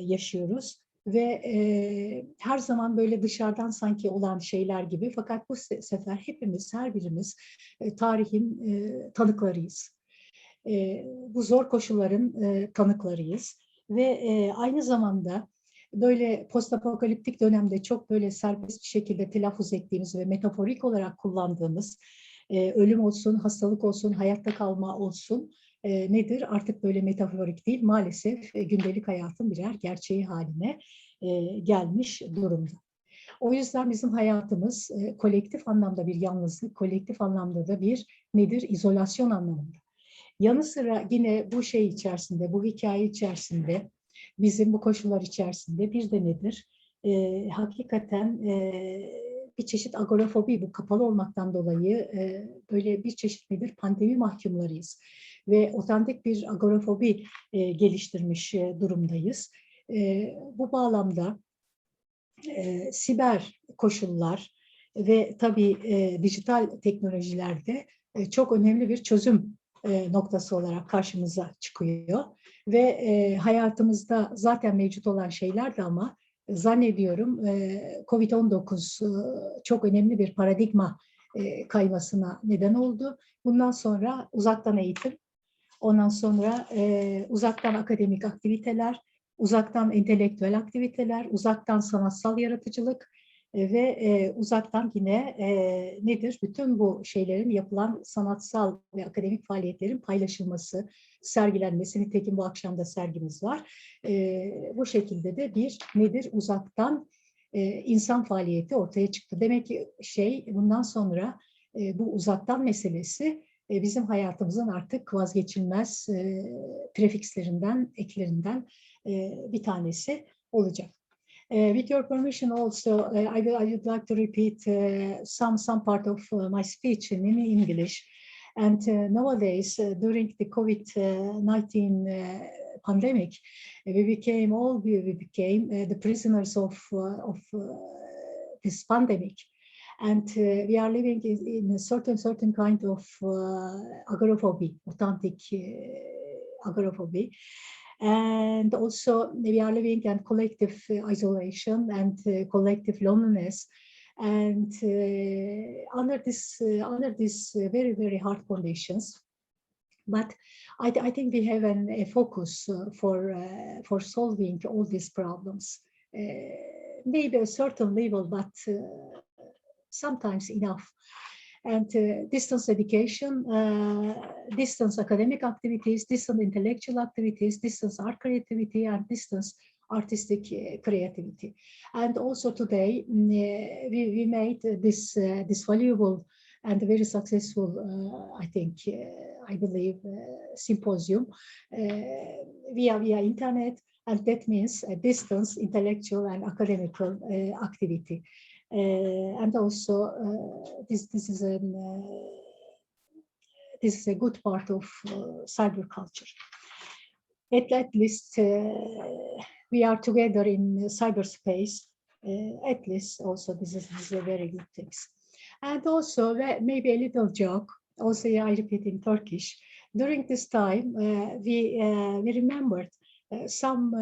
yaşıyoruz ve her zaman böyle dışarıdan sanki olan şeyler gibi, fakat bu sefer hepimiz, her birimiz tarihin tanıklarıyız. Bu zor koşulların tanıklarıyız ve aynı zamanda böyle postapokaliptik dönemde çok böyle serbest bir şekilde telaffuz ettiğimiz ve metaforik olarak kullandığımız ölüm olsun, hastalık olsun, hayatta kalma olsun nedir? Artık böyle metaforik değil, maalesef gündelik hayatın birer gerçeği haline gelmiş durumda. O yüzden bizim hayatımız kolektif anlamda bir yalnızlık, kolektif anlamda da bir nedir? İzolasyon anlamında. Yanı sıra yine bu şey içerisinde, bu hikaye içerisinde, bizim bu koşullar içerisinde bir de nedir? Hakikaten bir çeşit agorafobi, bu kapalı olmaktan dolayı böyle bir çeşit nedir? Pandemi mahkumlarıyız. Ve otantik bir agorafobi geliştirmiş durumdayız. Bu bağlamda siber koşullar ve tabii dijital teknolojilerde çok önemli bir çözüm noktası olarak karşımıza çıkıyor. Ve hayatımızda zaten mevcut olan şeyler de ama zannediyorum COVID-19 çok önemli bir paradigma kaymasına neden oldu. Bundan sonra uzaktan eğitim, ondan sonra uzaktan akademik aktiviteler, uzaktan entelektüel aktiviteler, uzaktan sanatsal yaratıcılık ve uzaktan yine nedir? Bütün bu şeylerin yapılan sanatsal ve akademik faaliyetlerin paylaşılması, sergilenmesi. Nitekim bu akşam da sergimiz var. Bu şekilde de bir nedir? Uzaktan insan faaliyeti ortaya çıktı. Demek ki bundan sonra bu uzaktan meselesi bizim hayatımızın artık vazgeçilmez prefixlerinden, eklerinden bir tanesi olacak. With your permission, also, I would like to repeat some part of my speech in English. And nowadays, during the COVID-19 pandemic, we became the prisoners of this pandemic, and we are living in a certain kind of agoraphobia, authentic agoraphobia. And also we are living in collective isolation and collective loneliness, and under this very hard conditions. But I think we have a focus for solving all these problems. Maybe a certain level, but sometimes enough. And distance education, distance academic activities, distance intellectual activities, distance art creativity, and distance artistic creativity. And also today, we made this valuable and very successful, I believe, symposium via internet, and that means a distance intellectual and academical activity. And also, this is a good part of cyber culture. At least we are together in cyberspace. At least also this is a very good thing. And also maybe a little joke. Also, I repeat in Turkish. During this time, we remembered some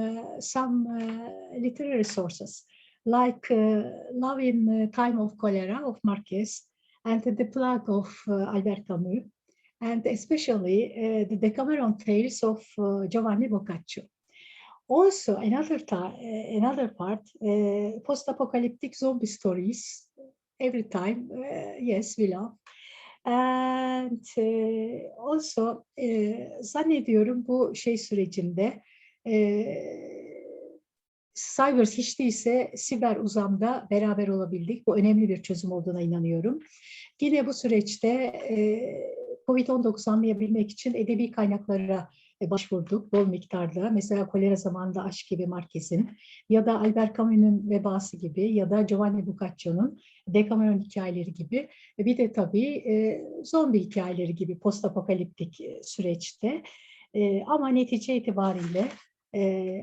literary sources, like Love in Time of Cholera of Marquez, and The Plague of Albert Camus, and especially the Decameron Tales of Giovanni Boccaccio. Also, another part, post-apocalyptic zombie stories. Every time, yes, we love. And also, zannediyorum bu sürecinde cyber hiç değilse siber uzamda beraber olabildik. Bu önemli bir çözüm olduğuna inanıyorum. Yine bu süreçte COVID-19 anlayabilmek için edebi kaynaklara başvurduk bol miktarda. Mesela kolera zamanında Aşk gibi Marquez'in, ya da Albert Camus'un Vebası gibi, ya da Giovanni Boccaccio'nun Decameron hikayeleri gibi. Bir de tabii zombi hikayeleri gibi post-apokaliptik süreçte. Ama netice itibariyle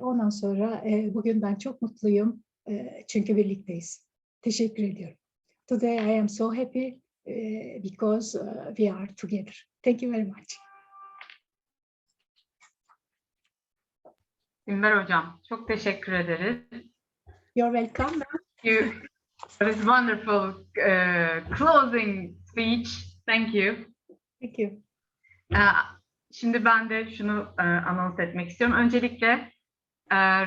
ondan sonra bugün ben çok mutluyum çünkü birlikteyiz. Teşekkür ediyorum. Today I am so happy because we are together. Thank you very much. Ünver Hocam, çok teşekkür ederiz. You're welcome. It was wonderful closing speech. Thank you. Thank you. Şimdi ben de şunu anons etmek istiyorum. Öncelikle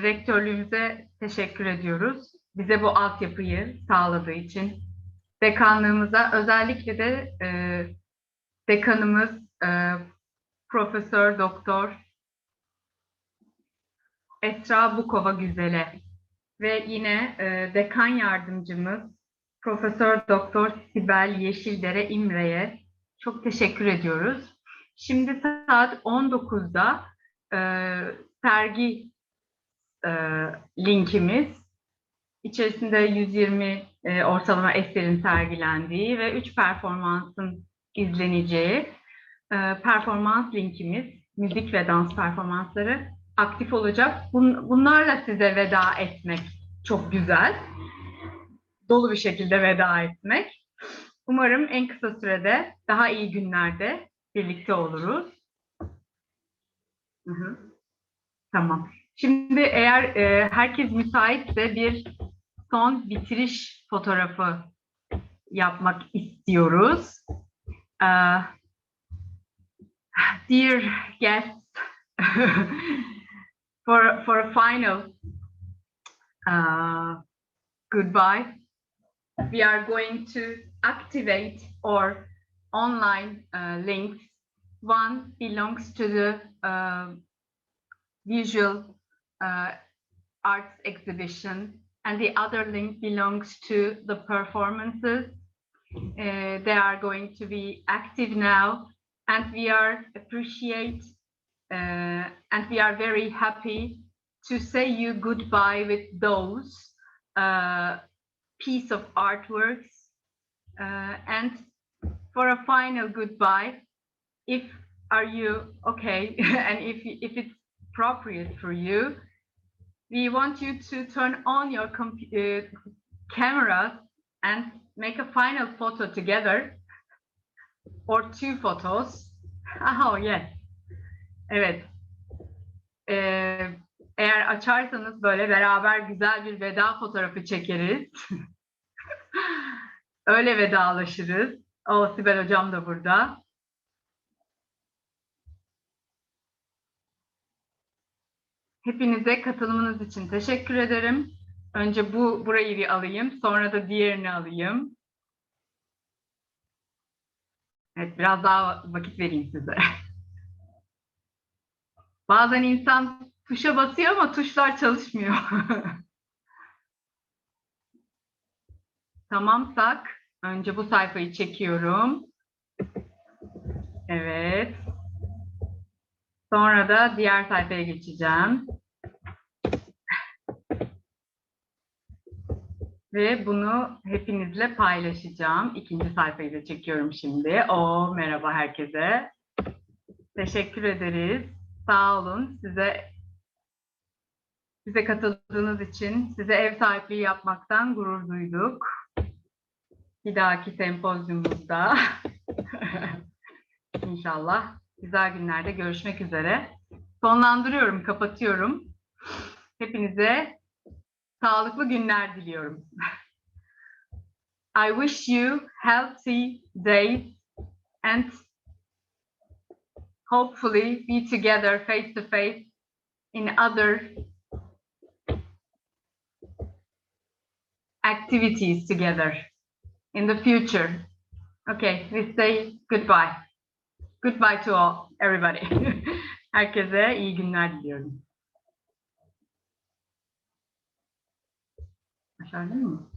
rektörlüğümüze teşekkür ediyoruz. Bize bu altyapıyı sağladığı için. Dekanlığımıza, özellikle de dekanımız Profesör Doktor Esra Bukova Güzel'e ve yine dekan yardımcımız Profesör Doktor Sibel Yeşildere İmre'ye çok teşekkür ediyoruz. Şimdi saat 19'da sergi linkimiz, içerisinde 120 ortalama eserin sergilendiği ve 3 performansın izleneceği performans linkimiz, müzik ve dans performansları aktif olacak. Bunlarla size veda etmek çok güzel. Dolu bir şekilde veda etmek. Umarım en kısa sürede, daha iyi günlerde birlikte oluruz. Tamam. Şimdi eğer herkes müsaitse bir son bitiriş fotoğrafı yapmak istiyoruz. Dear guests, for a final goodbye, we are going to activate our online links. One belongs to the visual arts exhibition, and the other link belongs to the performances. They are going to be active now, and we are and we are very happy to say you goodbye with those piece of artworks, and for a final goodbye, if are you okay, and if it's appropriate for you, we want you to turn on your cameras and make a final photo together, or two photos. Oh yes. Evet. Eğer açarsanız böyle beraber güzel bir veda fotoğrafı çekeriz. Öyle vedalaşırız. O Sibel hocam da burada. Hepinize katılımınız için teşekkür ederim. Önce burayı bir alayım, sonra da diğerini alayım. Evet, biraz daha vakit vereyim size. Bazen insan tuşa basıyor ama tuşlar çalışmıyor. Tamamsak önce bu sayfayı çekiyorum. Evet. Sonra da diğer sayfaya geçeceğim. Ve bunu hepinizle paylaşacağım. İkinci sayfayı da çekiyorum şimdi. Merhaba herkese. Teşekkür ederiz. Sağ olun. Size katıldığınız için, size ev sahipliği yapmaktan gurur duyduk. Bir dahaki sempozyumumuzda İnşallah güzel günlerde görüşmek üzere. Sonlandırıyorum, kapatıyorum. Hepinize sağlıklı günler diliyorum. I wish you healthy days and hopefully be together face to face in other activities together in the future. Okay, we say goodbye. Goodbye to all, everybody. Herkese iyi günler diliyorum. Başardın mı?